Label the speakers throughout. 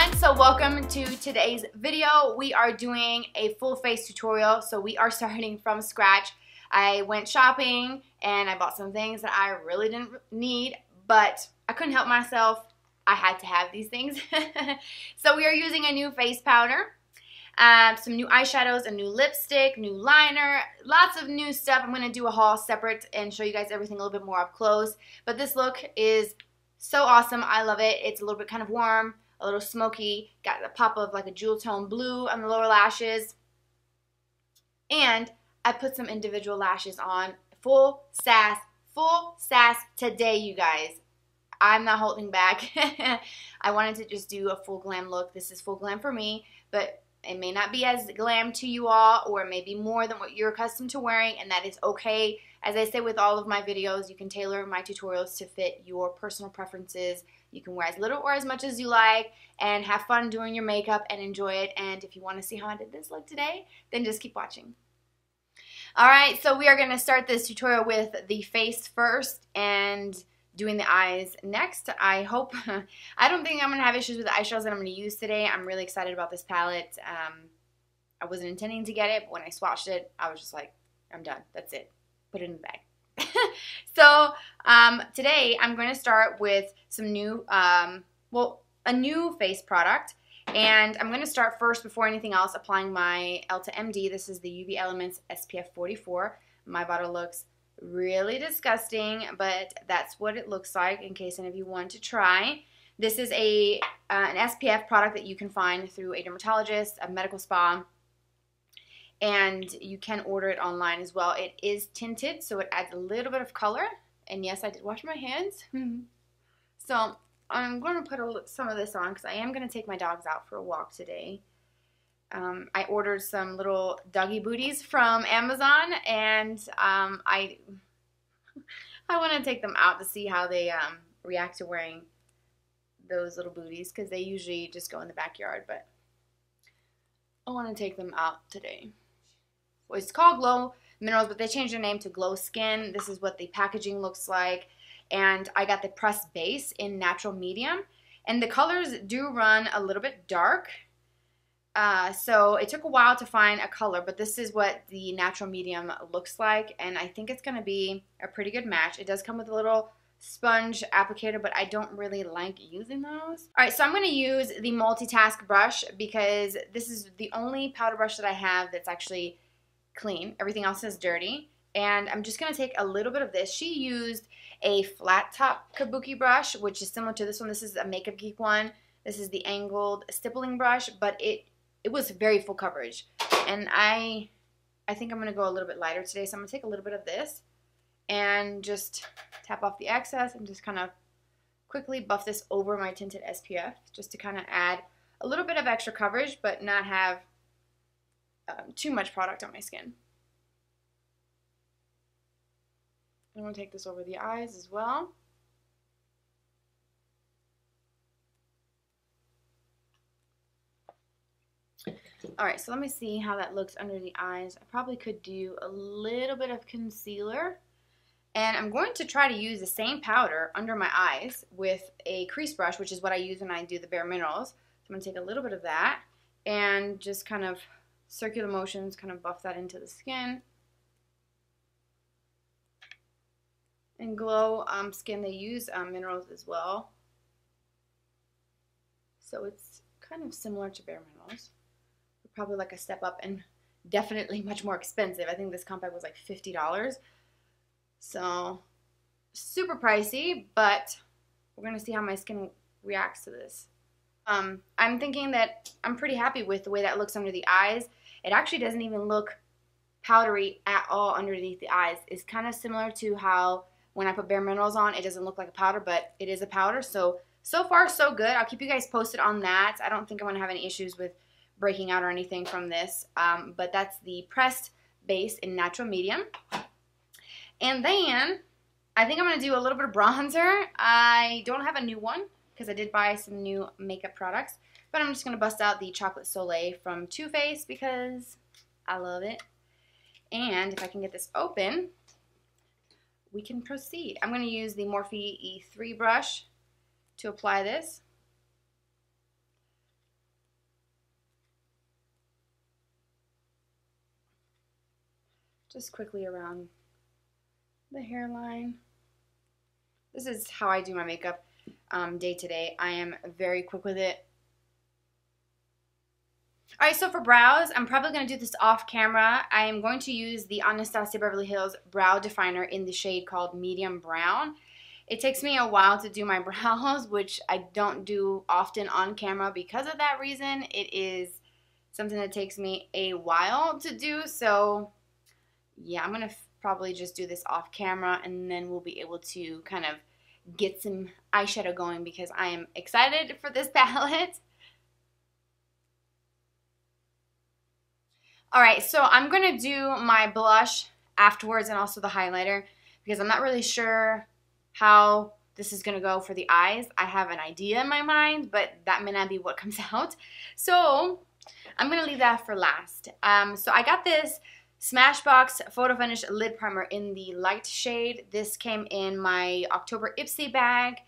Speaker 1: everyone, so welcome to today's video. We are doing a full face tutorial, so we are starting from scratch. I went shopping and I bought some things that I really didn't need, but I couldn't help myself. I had to have these things. So we are using a new face powder, some new eyeshadows, a new lipstick, new liner, lots of new stuff. I'm going to do a haul separate and show you guys everything a little bit more up close, but this look is so awesome. I love it. It's a little bit kind of warm, a little smoky, got a pop of like a jewel tone blue on the lower lashes, and I put some individual lashes on. Full sass today, you guys. I'm not holding back. I wanted to just do a full glam look. This is full glam for me, but it may not be as glam to you all, or it may be more than what you're accustomed to wearing, and that is okay. As I say with all of my videos, you can tailor my tutorials to fit your personal preferences. You can wear as little or as much as you like and have fun doing your makeup and enjoy it. And if you want to see how I did this look today, then just keep watching. Alright, so we are going to start this tutorial with the face first and doing the eyes next. I hope, I don't think I'm going to have issues with the eyeshadows that I'm going to use today. I'm really excited about this palette. I wasn't intending to get it, but when I swatched it, I was just like, I'm done. That's it. Put it in the bag. So today I'm going to start with some new, a new face product. And I'm going to start first, before anything else, applying my Elta MD. This is the UV Elements SPF 44. My bottle looks really disgusting, but that's what it looks like in case any of you want to try. This is an SPF product that you can find through a dermatologist, a medical spa, and you can order it online as well. It is tinted, so it adds a little bit of color. And yes, I did wash my hands. So I'm going to put some of this on because I am going to take my dogs out for a walk today. I ordered some little doggy booties from Amazon, and I want to take them out to see how they react to wearing those little booties, because they usually just go in the backyard, but I want to take them out today. Well, it's called Glow Minerals, but they changed their name to Glow Skin. This is what the packaging looks like, and I got the pressed base in natural medium, and the colors do run a little bit dark. So it took a while to find a color, but this is what the natural medium looks like, and I think it's going to be a pretty good match. It does come with a little sponge applicator, but I don't really like using those. Alright, so I'm going to use the multitask brush because this is the only powder brush that I have that's actually clean. Everything else is dirty, and I'm just going to take a little bit of this. She used a flat top kabuki brush, which is similar to this one. This is a Makeup Geek one. This is the angled stippling brush, but it was very full coverage, and I think I'm going to go a little bit lighter today, so I'm going to take a little bit of this and just tap off the excess and just kind of quickly buff this over my tinted SPF just to kind of add a little bit of extra coverage but not have too much product on my skin. I'm going to take this over the eyes as well. Alright, so let me see how that looks under the eyes. I probably could do a little bit of concealer. And I'm going to try to use the same powder under my eyes with a crease brush, which is what I use when I do the Bare Minerals. So I'm going to take a little bit of that and just kind of circular motions, kind of buff that into the skin. And Glow Skin, they use minerals as well. So it's kind of similar to Bare Minerals. Probably like a step up and definitely much more expensive. I think this compact was like $50. So super pricey, but we're going to see how my skin reacts to this. I'm thinking that I'm pretty happy with the way that looks under the eyes. It actually doesn't even look powdery at all underneath the eyes. It's kind of similar to how when I put Bare Minerals on, it doesn't look like a powder, but it is a powder. So far so good. I'll keep you guys posted on that. I don't think I'm going to have any issues with breaking out or anything from this, but that's the pressed base in natural medium. And then I think I'm going to do a little bit of bronzer. I don't have a new one because I did buy some new makeup products, but I'm just going to bust out the Chocolate Soleil from Too Faced because I love it. And if I can get this open, we can proceed. I'm going to use the Morphe E3 brush to apply this. just quickly around the hairline. This is how I do my makeup day to day. I am very quick with it. Alright, so for brows, I'm probably going to do this off camera. I am going to use the Anastasia Beverly Hills Brow Definer in the shade called Medium Brown. It takes me a while to do my brows, which I don't do often on camera because of that reason. It is something that takes me a while to do, so yeah, I'm going to probably just do this off camera, and then we'll be able to kind of get some eyeshadow going because I am excited for this palette. Alright, so I'm going to do my blush afterwards and also the highlighter because I'm not really sure how this is going to go for the eyes. I have an idea in my mind, but that may not be what comes out. So I'm going to leave that for last. So I got this Smashbox Photo Finish Lid Primer in the light shade. This came in my October Ipsy bag,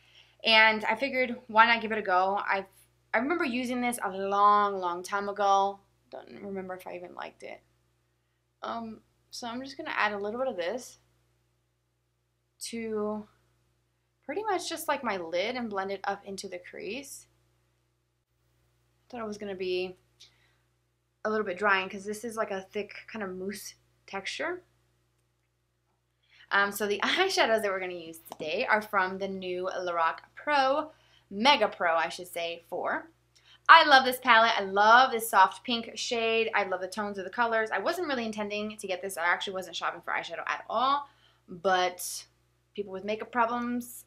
Speaker 1: and I figured why not give it a go. I remember using this a long time ago. Don't remember if I even liked it. So I'm just going to add a little bit of this to pretty much just like my lid and blend it up into the crease. Thought it was going to be a little bit drying because this is like a thick kind of mousse texture. So the eyeshadows that we're going to use today are from the new LORAC Pro, Mega Pro I should say, 4. I love this palette. I love this soft pink shade. I love the tones of the colors. I wasn't really intending to get this. I actually wasn't shopping for eyeshadow at all, but people with makeup problems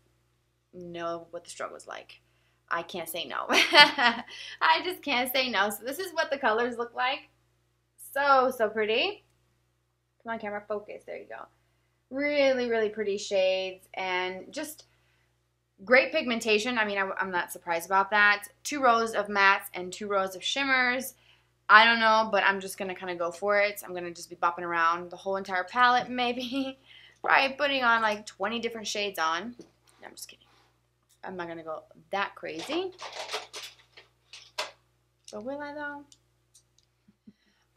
Speaker 1: know what the struggle is like. I can't say no. I just can't say no. So this is what the colors look like. So pretty. Come on, camera, focus. There you go. Really pretty shades and just great pigmentation. I mean, I'm not surprised about that. 2 rows of mattes and 2 rows of shimmers. I don't know, but I'm just going to kind of go for it. I'm going to just be bopping around the whole entire palette, maybe. Probably putting on like 20 different shades on. No, I'm just kidding. I'm not going to go that crazy. But will I, though?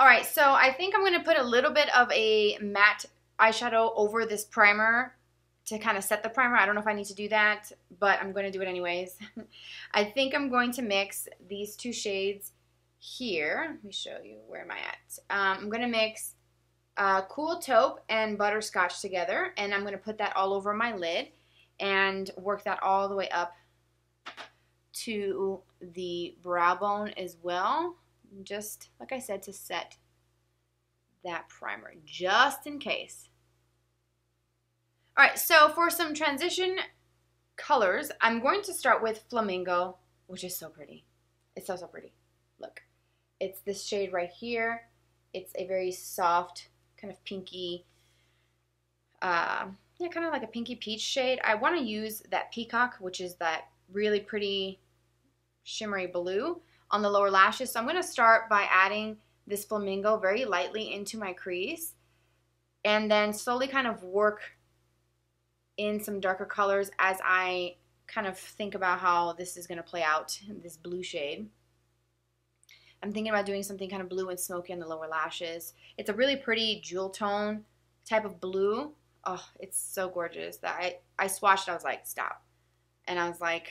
Speaker 1: Alright, so I think I'm going to put a little bit of a matte eyeshadow over this primer to kind of set the primer. I don't know if I need to do that, but I'm going to do it anyways. I think I'm going to mix these 2 shades here. Let me show you, where am I at? I'm going to mix Cool Taupe and Butterscotch together, and I'm going to put that all over my lid and work that all the way up to the brow bone as well. Just, like I said, to set that primer, just in case. Alright, so for some transition colors, I'm going to start with Flamingo, which is so pretty. It's so pretty. Look. It's this shade right here. It's a very soft, kind of pinky, yeah, kind of like a pinky peach shade. I want to use that Peacock, which is that really pretty shimmery blue on the lower lashes. So I'm going to start by adding this Flamingo very lightly into my crease and then slowly kind of work in some darker colors as I kind of think about how this is going to play out, this blue shade. I'm thinking about doing something kind of blue and smoky on the lower lashes. It's a really pretty jewel tone type of blue. Oh, it's so gorgeous that I swatched. I was like, stop. And I was like,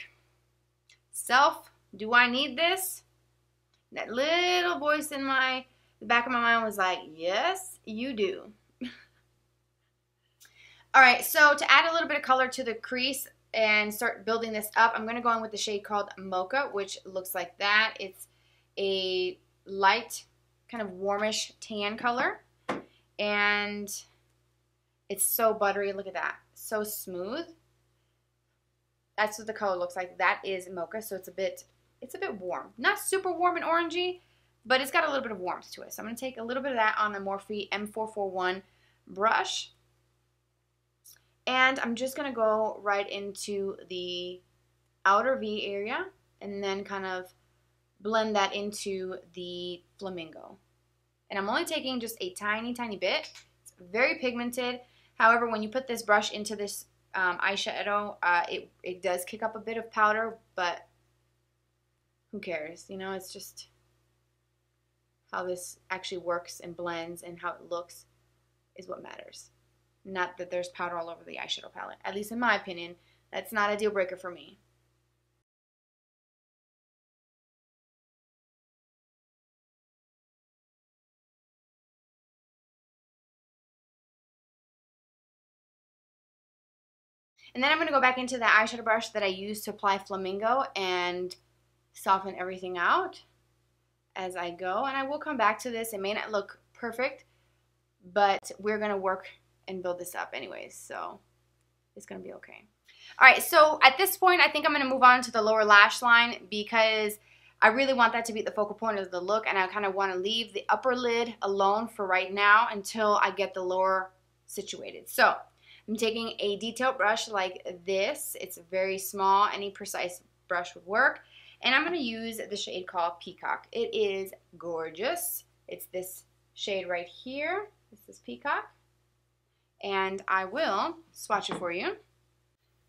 Speaker 1: self, do I need this? That little voice in the back of my mind was like, yes, you do. Alright, so to add a little bit of color to the crease and start building this up, I'm going to go in with the shade called Mocha, which looks like that. It's a light, kind of warmish tan color. And it's so buttery. Look at that. So smooth. That's what the color looks like. That is Mocha, so it's a bit warm. Not super warm and orangey, but it's got a little bit of warmth to it. So I'm going to take a little bit of that on the Morphe M441 brush. And I'm just going to go right into the outer V area and then kind of blend that into the Flamingo. And I'm only taking just a tiny bit. It's very pigmented. However, when you put this brush into this eyeshadow, it does kick up a bit of powder, but who cares? You know, it's just how this actually works and blends and how it looks. is what matters. Not that there's powder all over the eyeshadow palette. At least in my opinion, that's not a deal breaker for me. And then I'm going to go back into the eyeshadow brush that I used to apply Flamingo and soften everything out as I go. And I will come back to this. It may not look perfect, but we're going to work and build this up anyways. So it's going to be okay. All right, so at this point, I think I'm going to move on to the lower lash line because I really want that to be the focal point of the look, and I kind of want to leave the upper lid alone for right now until I get the lower situated. So I'm taking a detailed brush like this. It's very small. Any precise brush would work. And I'm going to use the shade called Peacock. It is gorgeous. It's this shade right here. This is Peacock. And I will swatch it for you.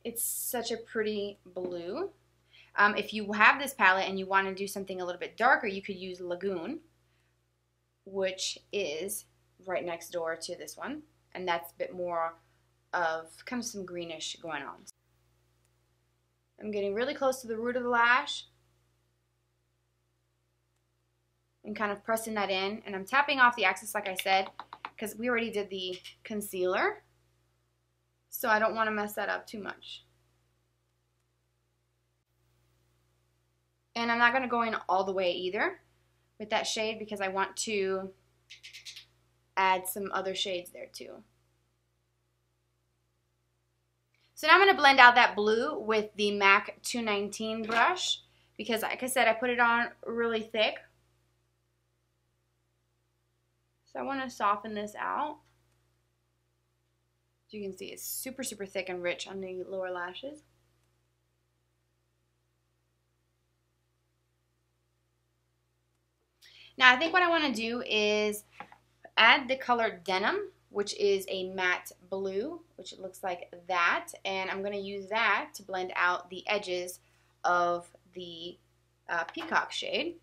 Speaker 1: It's such a pretty blue. If you have this palette and you want to do something a little bit darker, you could use Lagoon, which is right next door to this one. And that's a bit more of kind of some greenish going on. I'm getting really close to the root of the lash and kind of pressing that in, and I'm tapping off the excess like I said because we already did the concealer, so I don't want to mess that up too much. And I'm not going to go in all the way either with that shade because I want to add some other shades there too. So now I'm going to blend out that blue with the MAC 219 brush because, like I said, I put it on really thick. So I want to soften this out. As you can see, it's super, super thick and rich on the lower lashes. Now I think what I want to do is add the color Denim, which is a matte blue, which looks like that. And I'm going to use that to blend out the edges of the Peacock shade.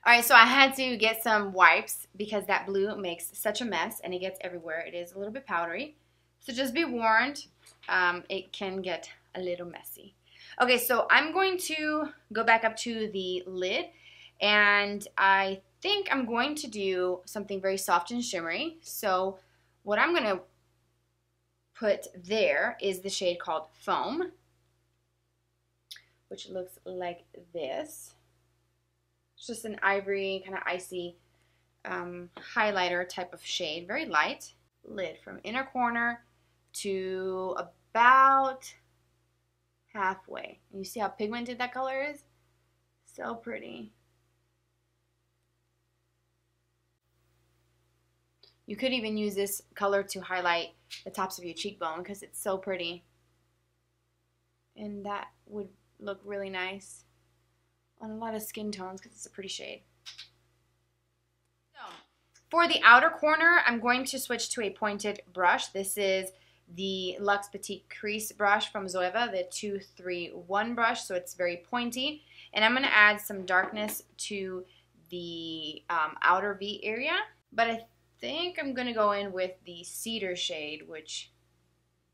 Speaker 1: Alright, so I had to get some wipes because that blue makes such a mess and it gets everywhere. It is a little bit powdery. So just be warned, it can get a little messy. Okay, so I'm going to go back up to the lid, and I think I'm going to do something very soft and shimmery. So what I'm going to put there is the shade called Foam, which looks like this. It's just an ivory, kind of icy highlighter type of shade, very light. Lid from inner corner to about halfway. You see how pigmented that color is? So pretty. You could even use this color to highlight the tops of your cheekbone because it's so pretty. And that would look really nice on a lot of skin tones because it's a pretty shade. So, for the outer corner, I'm going to switch to a pointed brush. This is the Luxe Petite Crease brush from Zoeva, the 231 brush, so it's very pointy. And I'm going to add some darkness to the outer V area, but I think I'm going to go in with the Cedar shade, which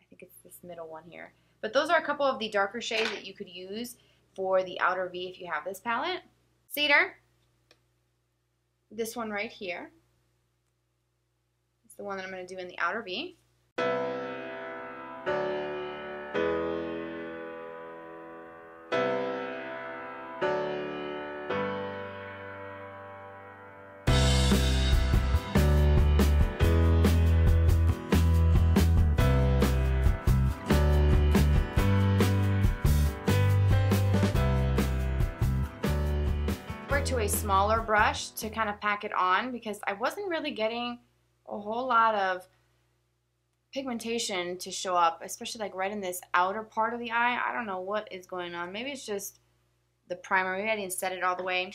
Speaker 1: I think it's this middle one here. But those are a couple of the darker shades that you could use for the outer V if you have this palette. Cedar, this one right here, it's the one that I'm going to do in the outer V. To a smaller brush to kind of pack it on because I wasn't really getting a whole lot of pigmentation to show up, especially like right in this outer part of the eye. I don't know what is going on. Maybe it's just the primer. Maybe I didn't set it all the way.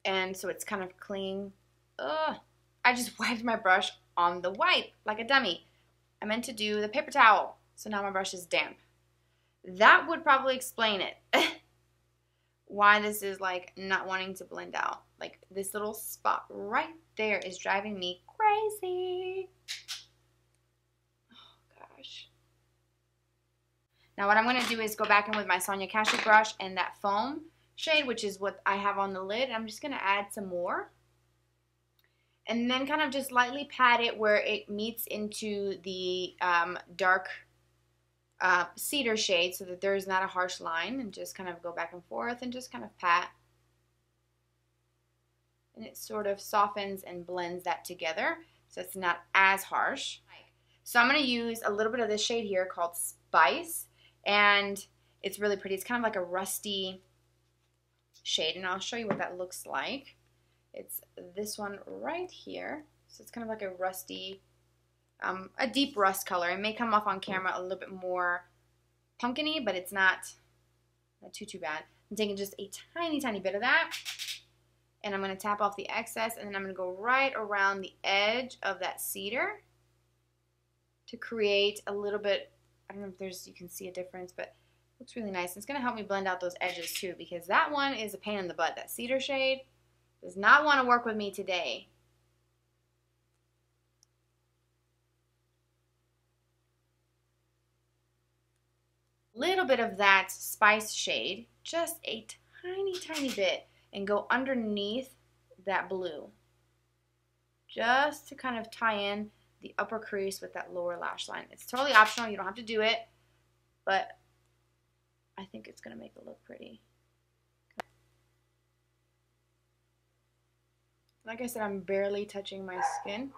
Speaker 1: And so it's kind of clinging. Ugh. I just wiped my brush on the wipe like a dummy. I meant to do the paper towel, so now my brush is damp. that would probably explain it. Why this is like not wanting to blend out. Like this little spot right there is driving me crazy. Oh gosh. Now what I'm going to do is go back in with my Sonia Kashuk brush and that foam shade, which is what I have on the lid. I'm just going to add some more. And then kind of just lightly pat it where it meets into the dark cedar shade so that there's not a harsh line, and just kind of go back and forth and just kind of pat. And it sort of softens and blends that together so it's not as harsh. So I'm going to use a little bit of this shade here called Spice, and it's really pretty. It's kind of like a rusty shade, and I'll show you what that looks like. It's this one right here. So it's kind of like a rusty, a deep rust color. It may come off on camera a little bit more pumpkin-y, but it's not too bad. I'm taking just a tiny, tiny bit of that, and I'm going to tap off the excess, and then I'm going to go right around the edge of that cedar to create a little bit, I don't know if you can see a difference, but it looks really nice. It's going to help me blend out those edges too, because that one is a pain in the butt. That cedar shade does not want to work with me today. Little bit of that Spice shade, just a tiny, tiny bit, and go underneath that blue, just to kind of tie in the upper crease with that lower lash line. It's totally optional. You don't have to do it, but I think it's going to make it look pretty. Like I said, I'm barely touching my skin.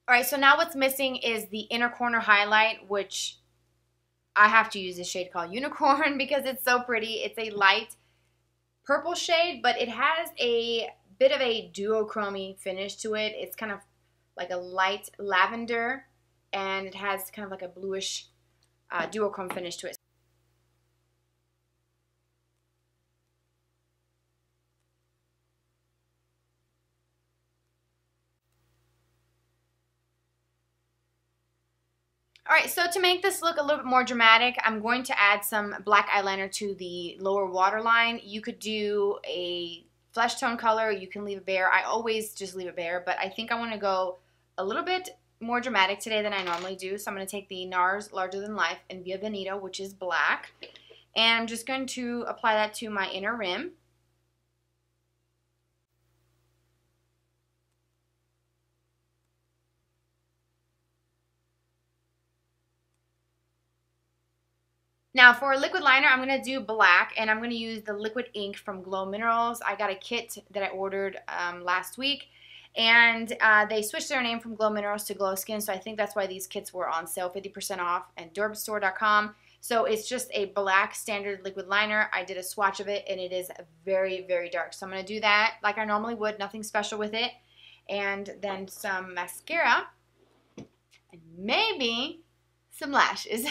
Speaker 1: Alright, so now what's missing is the inner corner highlight, which I have to use this shade called Unicorn because it's so pretty. It's a light purple shade, but it has a bit of a duochrome finish to it. It's kind of like a light lavender, and it has kind of like a bluish duochrome finish to it. Alright, so to make this look a little bit more dramatic, I'm going to add some black eyeliner to the lower waterline. You could do a flesh tone color, you can leave it bare. I always just leave it bare, but I think I want to go a little bit more dramatic today than I normally do. So I'm going to take the NARS Larger Than Life in Via Veneto, which is black, and I'm just going to apply that to my inner rim. Now for a liquid liner, I'm going to do black, and I'm going to use the liquid ink from Glow Minerals. I got a kit that I ordered last week, and they switched their name from Glow Minerals to Glow Skin, so I think that's why these kits were on sale, 50% off, at dermstore.com. So it's just a black standard liquid liner. I did a swatch of it, and it is very, very dark. So I'm going to do that like I normally would, nothing special with it. And then some mascara, and maybe some lashes.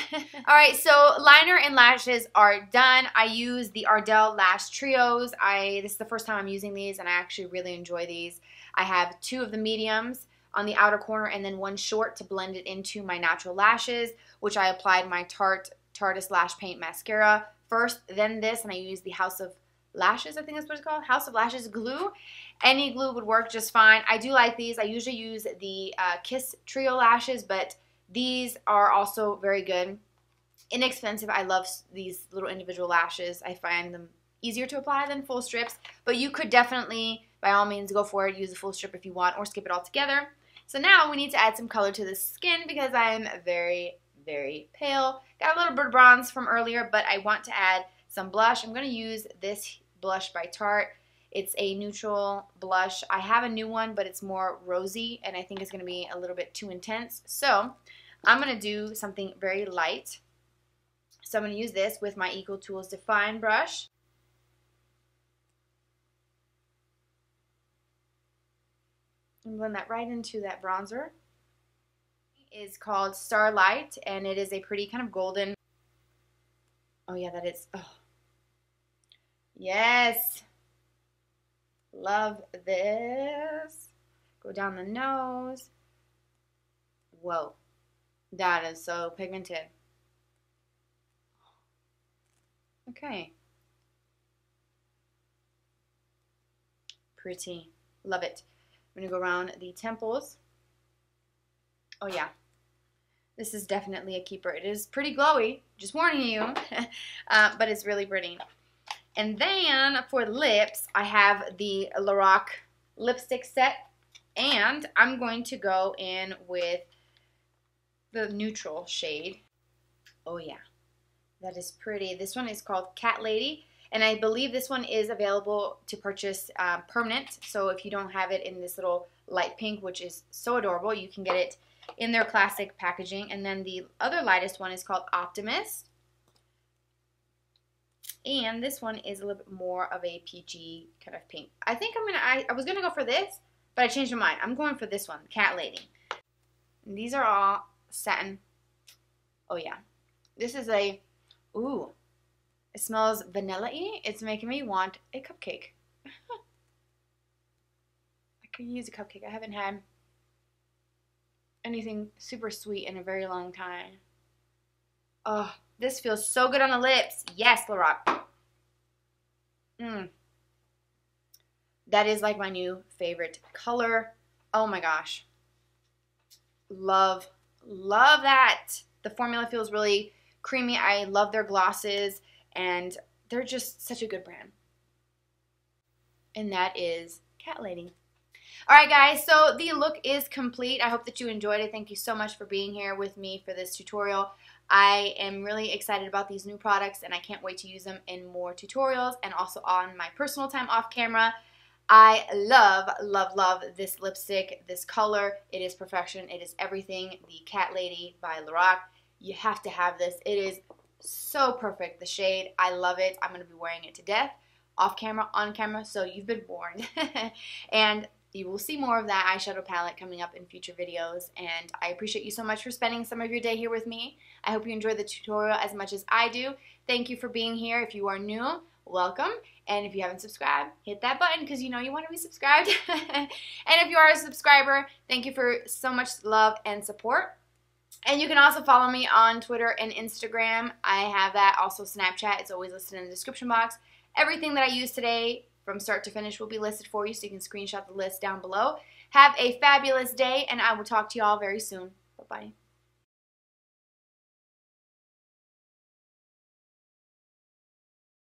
Speaker 1: Alright, so liner and lashes are done. I use the Ardel Lash Trios. This is the first time I'm using these, and I actually really enjoy these. I have 2 of the mediums on the outer corner and then 1 short to blend it into my natural lashes, which I applied my Tartiest Lash Paint Mascara first, then this, and I used the House of Lashes, I think that's what it's called, House of Lashes glue. Any glue would work just fine. I do like these. I usually use the Kiss Trio lashes, but these are also very good. Inexpensive. I love these little individual lashes. I find them easier to apply than full strips, but you could definitely, by all means, go for it. Use a full strip if you want, or skip it all together. So now we need to add some color to the skin because I'm very, very pale. Got a little bit of bronze from earlier, but I want to add some blush. I'm going to use this blush by Tarte. It's a neutral blush. I have a new one, but it's more rosy, and I think it's going to be a little bit too intense. So I'm going to do something very light. So I'm going to use this with my Eco Tools Define brush. And blend that right into that bronzer. It is called Starlight, and it is a pretty kind of golden. Oh yeah, that is. Oh. Yes. Love this. Go down the nose. Whoa. That is so pigmented. Okay. Pretty. Love it. I'm going to go around the temples. Oh, yeah. This is definitely a keeper. It is pretty glowy. Just warning you. But it's really pretty. And then for lips, I have the LORAC lipstick set. And I'm going to go in with the neutral shade. Oh, yeah. That is pretty. This one is called Cat Lady. And I believe this one is available to purchase permanent. So if you don't have it in this little light pink, which is so adorable, you can get it in their classic packaging. And then the other lightest one is called Optimist. And this one is a little bit more of a peachy kind of pink. I think I was gonna go for this, but I changed my mind. I'm going for this one, Cat Lady. And these are all satin. Oh yeah. This is a, ooh, it smells vanilla-y. It's making me want a cupcake. I could use a cupcake. I haven't had anything super sweet in a very long time. Oh, this feels so good on the lips. Yes, LORAC. That is like my new favorite color. Oh my gosh. Love that. The formula feels really creamy. I love their glosses, and they're just such a good brand. And that is Cat Lady. Alright guys, so the look is complete. I hope that you enjoyed it. Thank you so much for being here with me for this tutorial. I am really excited about these new products, and I can't wait to use them in more tutorials and also on my personal time off camera. I love this lipstick, this color. It is perfection. It is everything. The Cat Lady by LORAC. You have to have this. It is so perfect. The shade, I love it. I'm going to be wearing it to death, off camera, on camera, so you've been warned. And you will see more of that eyeshadow palette coming up in future videos, and I appreciate you so much for spending some of your day here with me. I hope you enjoyed the tutorial as much as I do. Thank you for being here. If you are new, welcome, and if you haven't subscribed, hit that button because you know you want to be subscribed. And if you are a subscriber, thank you for so much love and support. And you can also follow me on Twitter and Instagram. I have that, also Snapchat. It's always listed in the description box. Everything that I use today from start to finish will be listed for you, so you can screenshot the list down below. Have a fabulous day, and I will talk to you all very soon. Bye-bye.